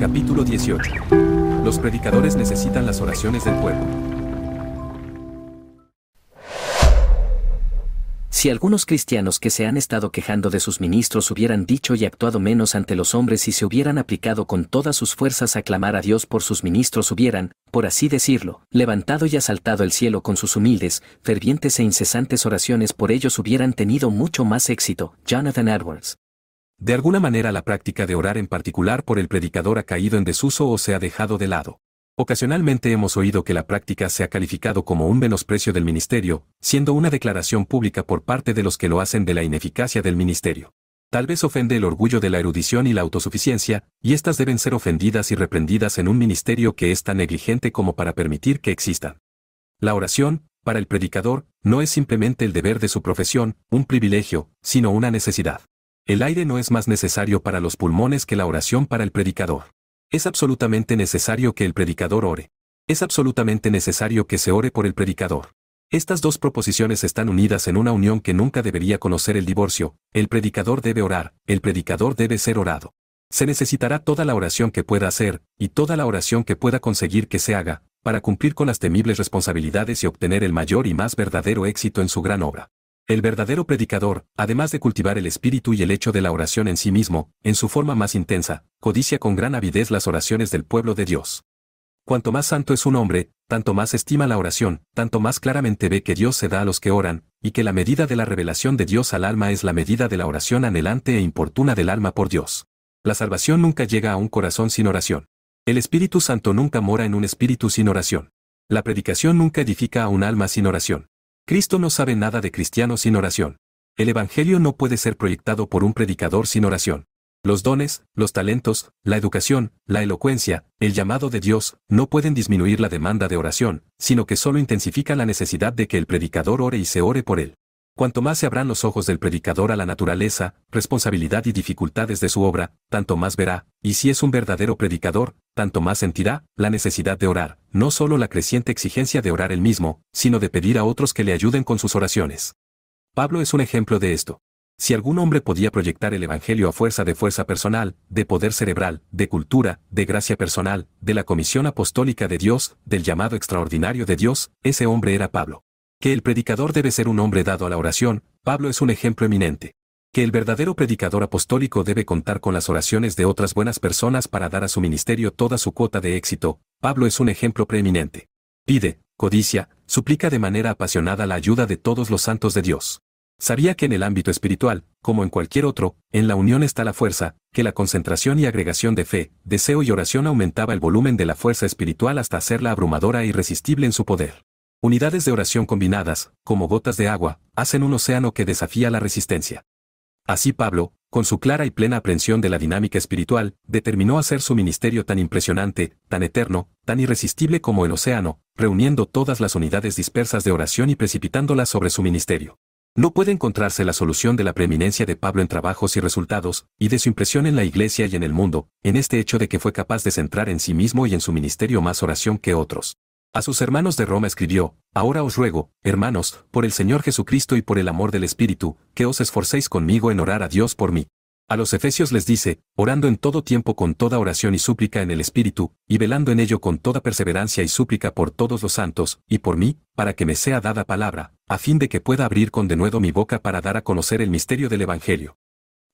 Capítulo 18. Los predicadores necesitan las oraciones del pueblo. Si algunos cristianos que se han estado quejando de sus ministros hubieran dicho y actuado menos ante los hombres y se hubieran aplicado con todas sus fuerzas a clamar a Dios por sus ministros hubieran, por así decirlo, levantado y asaltado el cielo con sus humildes, fervientes e incesantes oraciones por ellos hubieran tenido mucho más éxito. Jonathan Edwards. De alguna manera la práctica de orar en particular por el predicador ha caído en desuso o se ha dejado de lado. Ocasionalmente hemos oído que la práctica se ha calificado como un menosprecio del ministerio, siendo una declaración pública por parte de los que lo hacen de la ineficacia del ministerio. Tal vez ofende el orgullo de la erudición y la autosuficiencia, y éstas deben ser ofendidas y reprendidas en un ministerio que es tan negligente como para permitir que existan. La oración, para el predicador, no es simplemente el deber de su profesión, un privilegio, sino una necesidad. El aire no es más necesario para los pulmones que la oración para el predicador. Es absolutamente necesario que el predicador ore. Es absolutamente necesario que se ore por el predicador. Estas dos proposiciones están unidas en una unión que nunca debería conocer el divorcio. El predicador debe orar, el predicador debe ser orado. Se necesitará toda la oración que pueda hacer, y toda la oración que pueda conseguir que se haga, para cumplir con las temibles responsabilidades y obtener el mayor y más verdadero éxito en su gran obra. El verdadero predicador, además de cultivar el espíritu y el hecho de la oración en sí mismo, en su forma más intensa, codicia con gran avidez las oraciones del pueblo de Dios. Cuanto más santo es un hombre, tanto más estima la oración, tanto más claramente ve que Dios se da a los que oran, y que la medida de la revelación de Dios al alma es la medida de la oración anhelante e importuna del alma por Dios. La salvación nunca llega a un corazón sin oración. El Espíritu Santo nunca mora en un espíritu sin oración. La predicación nunca edifica a un alma sin oración. Cristo no sabe nada de cristianos sin oración. El Evangelio no puede ser proyectado por un predicador sin oración. Los dones, los talentos, la educación, la elocuencia, el llamado de Dios, no pueden disminuir la demanda de oración, sino que solo intensifican la necesidad de que el predicador ore y se ore por él. Cuanto más se abran los ojos del predicador a la naturaleza, responsabilidad y dificultades de su obra, tanto más verá, y si es un verdadero predicador, tanto más sentirá, la necesidad de orar, no solo la creciente exigencia de orar él mismo, sino de pedir a otros que le ayuden con sus oraciones. Pablo es un ejemplo de esto. Si algún hombre podía proyectar el Evangelio a fuerza personal, de poder cerebral, de cultura, de gracia personal, de la comisión apostólica de Dios, del llamado extraordinario de Dios, ese hombre era Pablo. Que el predicador debe ser un hombre dado a la oración, Pablo es un ejemplo eminente. Que el verdadero predicador apostólico debe contar con las oraciones de otras buenas personas para dar a su ministerio toda su cuota de éxito, Pablo es un ejemplo preeminente. Pide, codicia, suplica de manera apasionada la ayuda de todos los santos de Dios. Sabía que en el ámbito espiritual, como en cualquier otro, en la unión está la fuerza, que la concentración y agregación de fe, deseo y oración aumentaba el volumen de la fuerza espiritual hasta hacerla abrumadora e irresistible en su poder. Unidades de oración combinadas, como gotas de agua, hacen un océano que desafía la resistencia. Así Pablo, con su clara y plena aprehensión de la dinámica espiritual, determinó hacer su ministerio tan impresionante, tan eterno, tan irresistible como el océano, reuniendo todas las unidades dispersas de oración y precipitándolas sobre su ministerio. No puede encontrarse la solución de la preeminencia de Pablo en trabajos y resultados, y de su impresión en la iglesia y en el mundo, en este hecho de que fue capaz de centrar en sí mismo y en su ministerio más oración que otros. A sus hermanos de Roma escribió: Ahora os ruego, hermanos, por el Señor Jesucristo y por el amor del Espíritu, que os esforcéis conmigo en orar a Dios por mí. A los Efesios les dice: orando en todo tiempo con toda oración y súplica en el Espíritu, y velando en ello con toda perseverancia y súplica por todos los santos, y por mí, para que me sea dada palabra, a fin de que pueda abrir con denuedo mi boca para dar a conocer el misterio del Evangelio.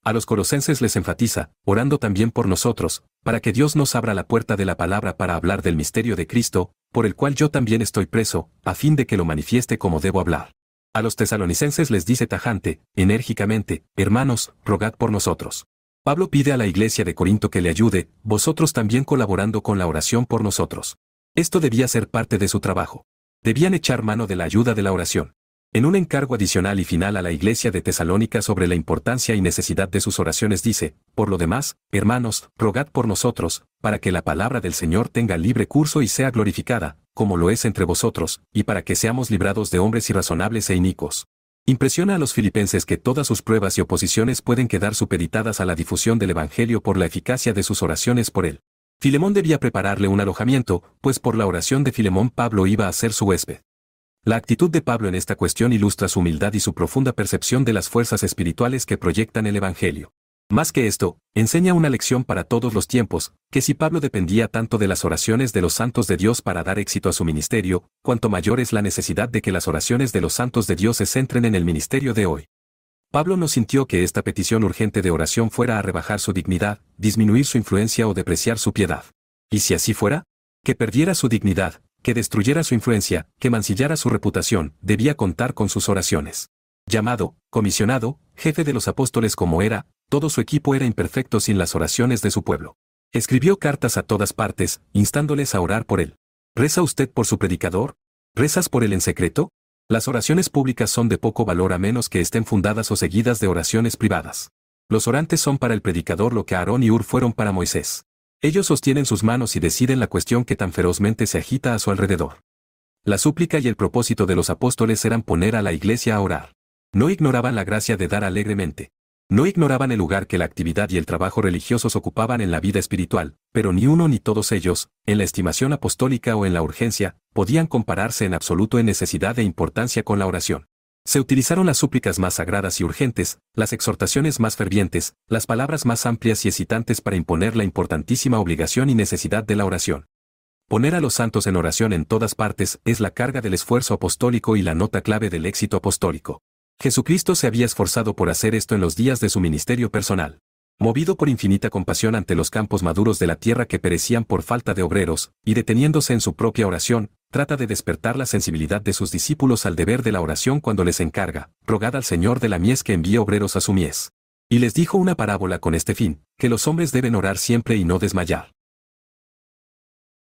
A los colosenses les enfatiza, orando también por nosotros, para que Dios nos abra la puerta de la palabra para hablar del misterio de Cristo, por el cual yo también estoy preso, a fin de que lo manifieste como debo hablar. A los tesalonicenses les dice tajante, enérgicamente: hermanos, rogad por nosotros. Pablo pide a la iglesia de Corinto que le ayude, vosotros también colaborando con la oración por nosotros. Esto debía ser parte de su trabajo. Debían echar mano de la ayuda de la oración. En un encargo adicional y final a la iglesia de Tesalónica sobre la importancia y necesidad de sus oraciones dice: por lo demás, hermanos, rogad por nosotros, para que la palabra del Señor tenga libre curso y sea glorificada, como lo es entre vosotros, y para que seamos librados de hombres irrazonables e inicuos. Impresiona a los filipenses que todas sus pruebas y oposiciones pueden quedar supeditadas a la difusión del Evangelio por la eficacia de sus oraciones por él. Filemón debía prepararle un alojamiento, pues por la oración de Filemón Pablo iba a ser su huésped. La actitud de Pablo en esta cuestión ilustra su humildad y su profunda percepción de las fuerzas espirituales que proyectan el Evangelio. Más que esto, enseña una lección para todos los tiempos, que si Pablo dependía tanto de las oraciones de los santos de Dios para dar éxito a su ministerio, cuanto mayor es la necesidad de que las oraciones de los santos de Dios se centren en el ministerio de hoy. Pablo no sintió que esta petición urgente de oración fuera a rebajar su dignidad, disminuir su influencia o depreciar su piedad. ¿Y si así fuera? Que perdiera su dignidad, que destruyera su influencia, que mancillara su reputación, debía contar con sus oraciones. Llamado, comisionado, jefe de los apóstoles como era, todo su equipo era imperfecto sin las oraciones de su pueblo. Escribió cartas a todas partes, instándoles a orar por él. ¿Reza usted por su predicador? ¿Rezas por él en secreto? Las oraciones públicas son de poco valor a menos que estén fundadas o seguidas de oraciones privadas. Los orantes son para el predicador lo que Aarón y Hur fueron para Moisés. Ellos sostienen sus manos y deciden la cuestión que tan ferozmente se agita a su alrededor. La súplica y el propósito de los apóstoles eran poner a la iglesia a orar. No ignoraban la gracia de dar alegremente. No ignoraban el lugar que la actividad y el trabajo religiosos ocupaban en la vida espiritual, pero ni uno ni todos ellos, en la estimación apostólica o en la urgencia, podían compararse en absoluto en necesidad e importancia con la oración. Se utilizaron las súplicas más sagradas y urgentes, las exhortaciones más fervientes, las palabras más amplias y excitantes para imponer la importantísima obligación y necesidad de la oración. Poner a los santos en oración en todas partes es la carga del esfuerzo apostólico y la nota clave del éxito apostólico. Jesucristo se había esforzado por hacer esto en los días de su ministerio personal. Movido por infinita compasión ante los campos maduros de la tierra que perecían por falta de obreros, y deteniéndose en su propia oración, trata de despertar la sensibilidad de sus discípulos al deber de la oración cuando les encarga: rogad al Señor de la mies que envíe obreros a su mies. Y les dijo una parábola con este fin, que los hombres deben orar siempre y no desmayar.